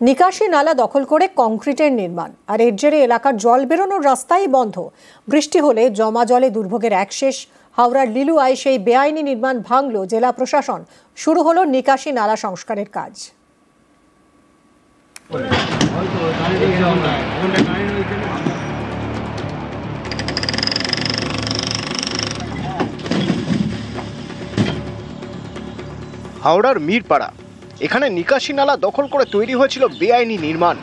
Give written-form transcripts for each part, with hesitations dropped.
নিকাশি নালা দখল করে কংক্রিটের নির্মাণ, আর এর জেরে এলাকার জল বেরোনোর রাস্তাই বন্ধ। বৃষ্টি হলে জমা জলে দুর্ভোগের এক শেষ। হাওড়ার লিলুয়ায় সেই বেআইনি নির্মাণ ভাঙল জেলা প্রশাসন। শুরু হলো নিকাশি নালা সংস্কারের কাজ। হাওড়ার মিরপাড়া, এখানে নিকাশি নালা দখল করে তৈরি হয়েছিল বেআইনি নির্মাণ।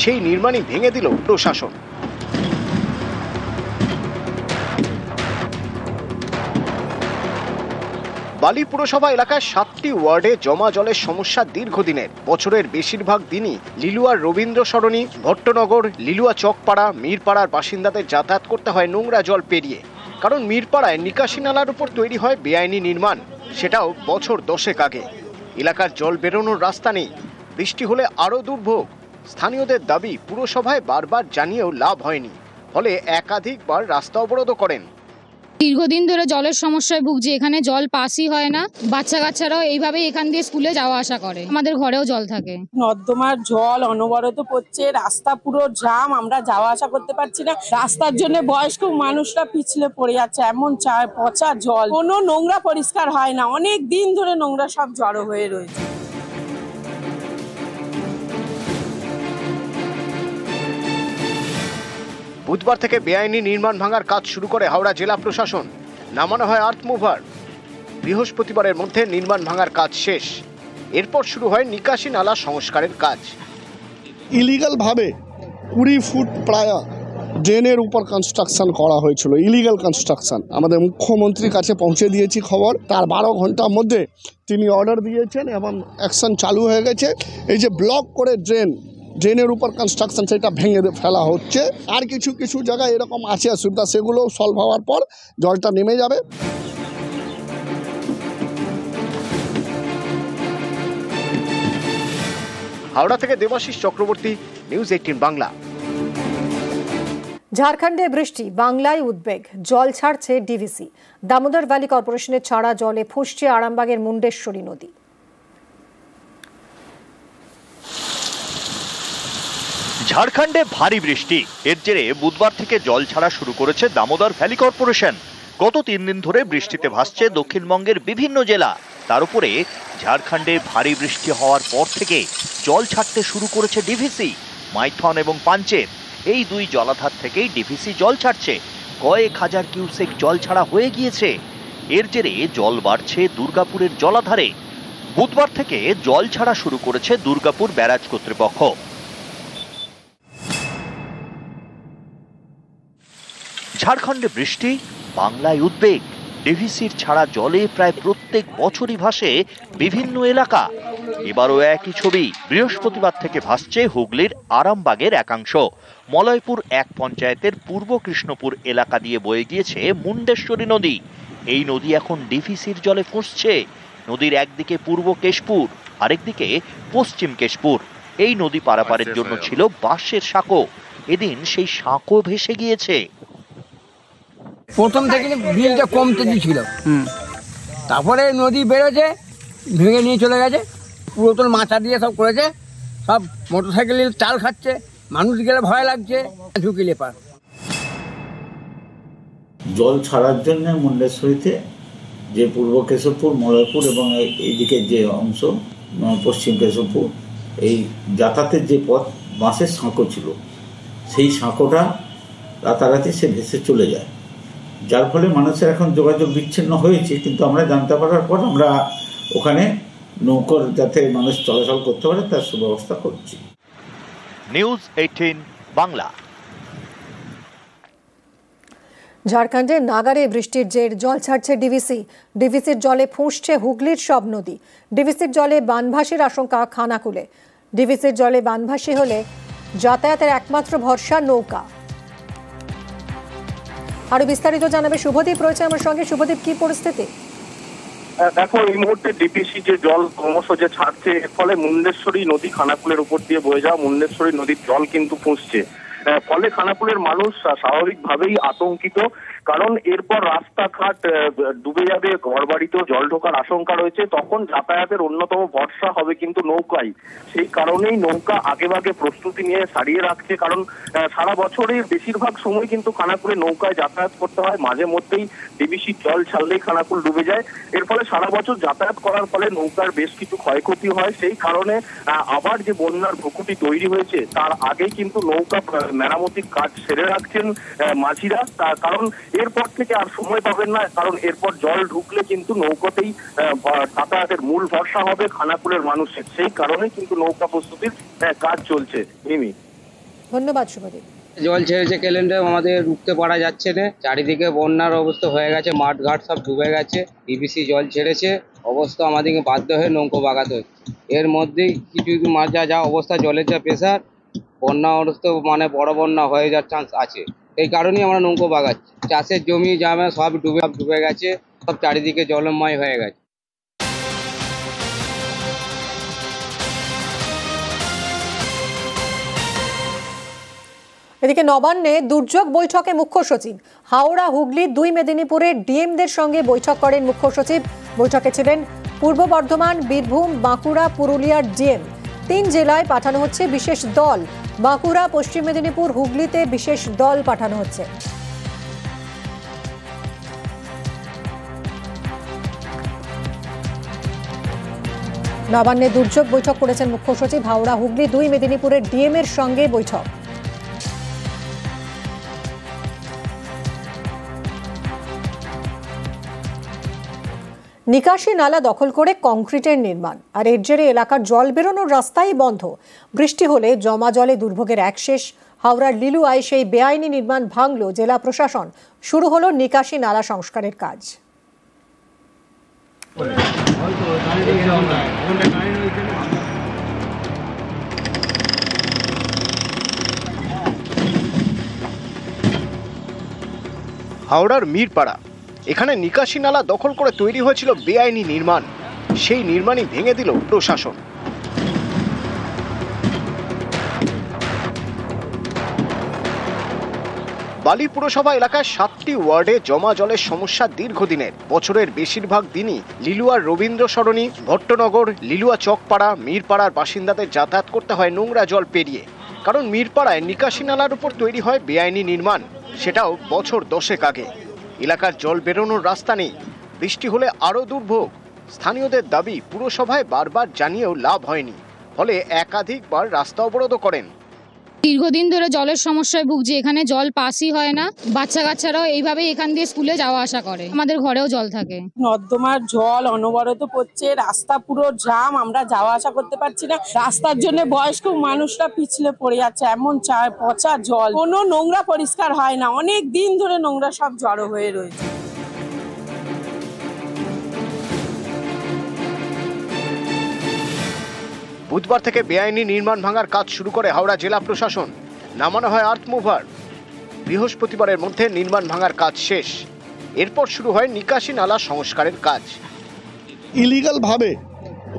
সেই নির্মাণই ভেঙে দিল প্রশাসন। বালি পুরসভা এলাকায় 7টি ওয়ার্ডে জমা জলের সমস্যা দীর্ঘদিনের। বছরের বেশিরভাগ দিনই লিলুয়ার রবীন্দ্র সরণি, ভট্টনগর, লিলুয়া চকপাড়া, মিরপাড়ার বাসিন্দাদের যাতায়াত করতে হয় নোংরা জল পেরিয়ে। কারণ মিরপাড়ায় নিকাশি নালার উপর তৈরি হয় বেআইনি নির্মাণ, সেটাও বছর 10 আগে। এলাকার জল বেরোনোর রাস্তা নেই, বৃষ্টি হলে আরও দুর্ভোগ। স্থানীয়দের দাবি, পুরসভায় বারবার জানিয়েও লাভ হয়নি, ফলে একাধিকবার রাস্তা অবরোধ করেন। দীর্ঘদিন ধরে জলের সমস্যায় ভুগছি, এখানে জল পাসই হয় না। বাচ্চা কাচ্চারাও এইভাবে এখান দিয়ে স্কুলে যাওয়া আসা করে, আমাদের ঘরেও জল থাকে। নর্দমার জল অনবরত পড়ছে, রাস্তা পুরো জাম, আমরা যাওয়া আসা করতে পারছি না। রাস্তার জন্য বয়স্ক মানুষরা পিছলে পড়ে যাচ্ছে, এমন পচা জল, কোনো নোংরা পরিষ্কার হয় না। অনেক দিন ধরে নোংরা সব জড়ো হয়ে রয়েছে। বুধবার থেকে বেআইনি নির্মাণ ভাঙার কাজ শুরু করে হাওড়া জেলা প্রশাসন। নামানো হয় আর্থ মুভার। বৃহস্পতিবারের মধ্যে নির্মাণ ভাঙার কাজ শেষ। এরপর শুরু হয় নিকাশি নালা সংস্কারের কাজ। ইলিগাল ভাবে 20 ফুট প্রায় ড্রেনের উপর কনস্ট্রাকশন করা হয়েছিল, ইলিগাল কনস্ট্রাকশন। আমাদের মুখ্যমন্ত্রীর কাছে পৌঁছে দিয়েছি খবর, তার 12 ঘন্টার মধ্যে তিনি অর্ডার দিয়েছেন এবং অ্যাকশন চালু হয়ে গেছে। এই যে ব্লক করে ড্রেনের উপর কনস্ট্রাকশন, সেটা ভেঙে ফেলা হচ্ছে। আর কিছু কিছু জায়গায় এরকম আছে অসুবিধা, সেগুলো সলভ হওয়ার পর জলটা নেমে যাবে। হাওড়া থেকে দেবাশিস চক্রবর্তী, নিউজ 18 বাংলা। ঝাড়খণ্ডে বৃষ্টি, বাংলায় উদ্বেগ। জল ছাড়ছে ডিভিসি। দামোদর ভ্যালি কর্পোরেশনের ছাড়া জলে ফুঁসছে আরামবাগের মুন্ডেশ্বরী নদী। ঝাড়খণ্ডে ভারী বৃষ্টি, এর জেরে বুধবার থেকে জল ছাড়া শুরু করেছে দামোদর ভ্যালি কর্পোরেশন। গত 3 দিন ধরে বৃষ্টিতে ভাসছে দক্ষিণবঙ্গের বিভিন্ন জেলা। তার উপরে ঝাড়খণ্ডে ভারী বৃষ্টি হওয়ার পর থেকে জল ছাড়তে শুরু করেছে ডিভিসি। মাইথন এবং পাঞ্চেত, এই 2 জলাধার থেকেই ডিভিসি জল ছাড়ছে। কয়েক হাজার কিউসেক জল ছাড়া হয়ে গিয়েছে। এর জেরে জল বাড়ছে দুর্গাপুরের জলাধারে। বুধবার থেকে জল ছাড়া শুরু করেছে দুর্গাপুর ব্যারাজ কর্তৃপক্ষ। ঝাড়খণ্ডে বৃষ্টি, বাংলায় উদ্বেগ। ডিভিসির ছাড়া জলে প্রায় প্রত্যেক বছরই ভাসে বিভিন্ন এলাকা। এবারও একই ছবি। বৃহস্পতিবার থেকে ভাসছে হুগলির আরামবাগের একাংশ। মলয়পুর 1 পঞ্চায়েতের পূর্ব কৃষ্ণপুর এলাকা দিয়ে বয়ে গিয়েছে মুন্ডেশ্বরী নদী। এই নদী এখন ডিভিসির জলে ফুঁসছে। নদীর একদিকে পূর্ব কেশপুর, আরেকদিকে পশ্চিম কেশপুর। এই নদী পারাপারের জন্য ছিল বাঁশের সাঁকো। এদিন সেই সাঁকো ভেসে গিয়েছে। প্রথম থেকে বিলটা কমতে ছিল, তারপরে নদী বেরোছে, ভেঙে নিয়ে চলে গেছে। পুরাতন মাথা দিয়ে সব করেছে, সব মোটরসাইকেলে চাল খাচ্ছে, মানুষ গেলে ভয় লাগছে, ঝুঁকি লেপার। জল ছাড়ার জন্য মুন্ডেশ্বরীতে যে পূর্ব কেশবপুর, মলয়পুর এবং এইদিকে যে অংশ পশ্চিম কেশবপুর, এই যাতায়াতের যে পথ বাঁশের সাঁকো ছিল, সেই সাঁকোটা রাতারাতি সে ভেসে চলে যায়, যার ফলে মানুষের এখন যোগাযোগ বিচ্ছিন্ন হয়েছে। কিন্তু আমরা জানতে পারার পর আমরা ওখানে নৌকোর যাতে মানুষ চলাচল করতে পারে তার সুব্যবস্থা করছি। নিউজ 18 বাংলা। ঝাড়খণ্ডে নাগারে বৃষ্টির জের জল ছাড়ছে ডিভিসি। ডিভিসির জলে ফুঁসছে হুগলির সব নদী। ডিভিসির জলে বানভাসির আশঙ্কা খানাকুলে। ডিভিসির জলে বানভাসি হলে যাতায়াতের একমাত্র ভরসা নৌকা। আরো বিস্তারিত জানাবে শুভদীপ, রয়েছে আমার সঙ্গে। শুভদীপ, কি পরিস্থিতি? দেখো, এই মুহূর্তে ডিপিসি যে জল ক্রমশ যে ছাড়ছে, এর ফলে মুন্ডেশ্বরী নদী খানাকুলের উপর দিয়ে বয়ে যাওয়া মুন্ডেশ্বরী নদীর জল কিন্তু ফুঁসছে। ফলে খানাকুলের মানুষ স্বাভাবিকভাবেই আতঙ্কিত, কারণ এরপর রাস্তাঘাট ডুবে যাবে, ঘরবাড়িতেও জল ঢোকার আশঙ্কা রয়েছে। তখন যাতায়াতের অন্যতম ভরসা হবে কিন্তু নৌকাই। সেই কারণেই নৌকা আগেভাগে প্রস্তুতি নিয়ে সারিয়ে রাখছে, কারণ সারা বছরের বেশিরভাগ সময় কিন্তু খানাকুলে নৌকায় যাতায়াত করতে হয়। মাঝে মধ্যেই ডিবিসির জল ছাড়লেই খানাকুল ডুবে যায়। এর ফলে সারা বছর যাতায়াত করার ফলে নৌকার বেশ কিছু ক্ষয়ক্ষতি হয়। সেই কারণে আবার যে বন্যার ভুকুটি তৈরি হয়েছে তার আগেই কিন্তু নৌকা মেরামতির কাজ সেরে রাখছেন মাঝিরা, কারণ এরপর থেকে আর সময় পাবেন না, কারণ এরপর জল ঢুকলে কিন্তু নৌকাতেই যাতায়াতের মূল ভরসা হবে খানাকুলের মানুষের। সেই কারণে কিন্তু নৌকা প্রস্তুতির কাজ চলছে। মিমি, ধন্যবাদ শুভদীপ। জল ছেড়েছে কেলেন্ডে, আমাদের রুখতে পারা যাচ্ছে না, চারিদিকে বন্যার অবস্থা হয়ে গেছে, মাঠঘাট সব ডুবে গেছে। ডিবিসি জল ছেড়েছে, অবস্থা আমাদেরকে বাধ্য হয়ে নৌকো বাগাতে হচ্ছে। এর মধ্যেই কিছু যা অবস্থা, জলের যা প্রেশার, বন্যা অবস্থা মানে বড় বন্যা হয়ে যাওয়ার চান্স আছে। এই কারণেই আমরা নৌকো বাগাচ্ছি। চাষের জমি জামা সব ডুবে গেছে, সব চারিদিকে জলময় হয়ে গেছে। এদিকে নবান্নে দুর্যোগ বৈঠকে মুখ্য সচিব। হাওড়া, হুগলি, দুই মেদিনীপুরের ডিএমদের সঙ্গে বৈঠক করেন মুখ্য সচিব। বৈঠকে ছিলেন পূর্ব বর্ধমান, বীরভূম, বাঁকুড়া, পুরুলিয়ার ডিএম। 3 জেলায় পাঠানো হচ্ছে বিশেষ দল। বাঁকুড়া, পশ্চিম মেদিনীপুর, হুগলিতে বিশেষ দল পাঠানো হচ্ছে। নবান্নে দুর্যোগ বৈঠক করেছেন মুখ্য সচিব। হাওড়া, হুগলি, দুই মেদিনীপুরের ডিএম এর সঙ্গে বৈঠক। নিকাশি নালা দখল করে কংক্রিটের নির্মাণ, আর এর জেরে এলাকার জল বেরোনোর রাস্তাই বন্ধ। বৃষ্টি হলে জমা জলে দুর্ভোগের এক শেষ। হাওড়ার লিলুয়ায় সেই বেআইনি নির্মাণ ভাঙল জেলা প্রশাসন। শুরু হলো নিকাশি নালা সংস্কারের কাজ। হাওড়ার মিরপাড়া, এখানে নিকাশি নালা দখল করে তৈরি হয়েছিল বেআইনি নির্মাণ। সেই নির্মাণই ভেঙে দিল প্রশাসন। বালি পুরসভা এলাকার 7টি ওয়ার্ডে জমা জলের সমস্যা দীর্ঘদিনের। বছরের বেশিরভাগ দিনই লিলুয়ার রবীন্দ্র সরণি, ভট্টনগর, লিলুয়া চকপাড়া, মিরপাড়ার বাসিন্দাদের যাতায়াত করতে হয় নোংরা জল পেরিয়ে। কারণ মিরপাড়ায় নিকাশি নালার উপর তৈরি হয় বেআইনি নির্মাণ, সেটাও বছর 10 আগে। এলাকার জল বেরোনোর রাস্তা নেই, বৃষ্টি হলে আরও দুর্ভোগ। স্থানীয়দের দাবি, পুরসভায় বারবার জানিয়েও লাভ হয়নি, ফলে একাধিকবার রাস্তা অবরোধ করেন। দীর্ঘদিন ধরে জলের সমস্যায় ভুগছি, এখানে জল পাসই হয় না। বাচ্চা কাচ্চারাও এইভাবেই এখান দিয়ে স্কুলে যাওয়া আসা করে, আমাদের ঘরেও জল থাকে। নর্দমার জল অনবরত পড়ছে, রাস্তা পুরো জাম, আমরা যাওয়া আসা করতে পারছি না। রাস্তার জন্য বয়স্ক মানুষরা পিছলে পড়ে যাচ্ছে, এমন পচা জল, কোনো নোংরা পরিষ্কার হয় না। অনেক দিন ধরে নোংরা সব জড়ো হয়ে রয়েছে। বুধবার থেকে বেআইনি নির্মাণ ভাঙার কাজ শুরু করে হাওড়া জেলা প্রশাসন। নামানো হয় আর্থ মুভার। বৃহস্পতিবারের মধ্যে নির্মাণ ভাঙার কাজ শেষ। এরপর শুরু হয় নিকাশি নালা সংস্কারের কাজ। ইলিগাল ভাবে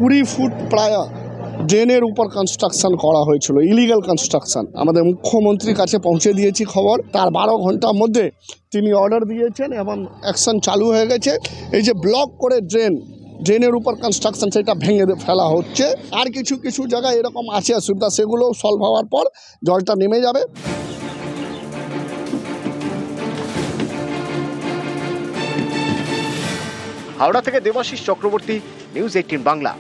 20 ফুট প্রায় ড্রেনের উপর কনস্ট্রাকশন করা হয়েছিল, ইলিগাল কনস্ট্রাকশন। আমাদের মুখ্যমন্ত্রীর কাছে পৌঁছে দিয়েছি খবর। তার 12 ঘন্টার মধ্যে তিনি অর্ডার দিয়েছেন এবং অ্যাকশন চালু হয়ে গেছে। এই যে ব্লক করে ড্রেনের উপর কনস্ট্রাকশন, সেটা ভেঙে ফেলা হচ্ছে। আর কিছু কিছু জায়গায় এরকম আছে অসুবিধা, সেগুলো সলভ হওয়ার পর জলটা নেমে যাবে। হাওড়া থেকে দেবাশিস চক্রবর্তী, নিউজ 18 বাংলা।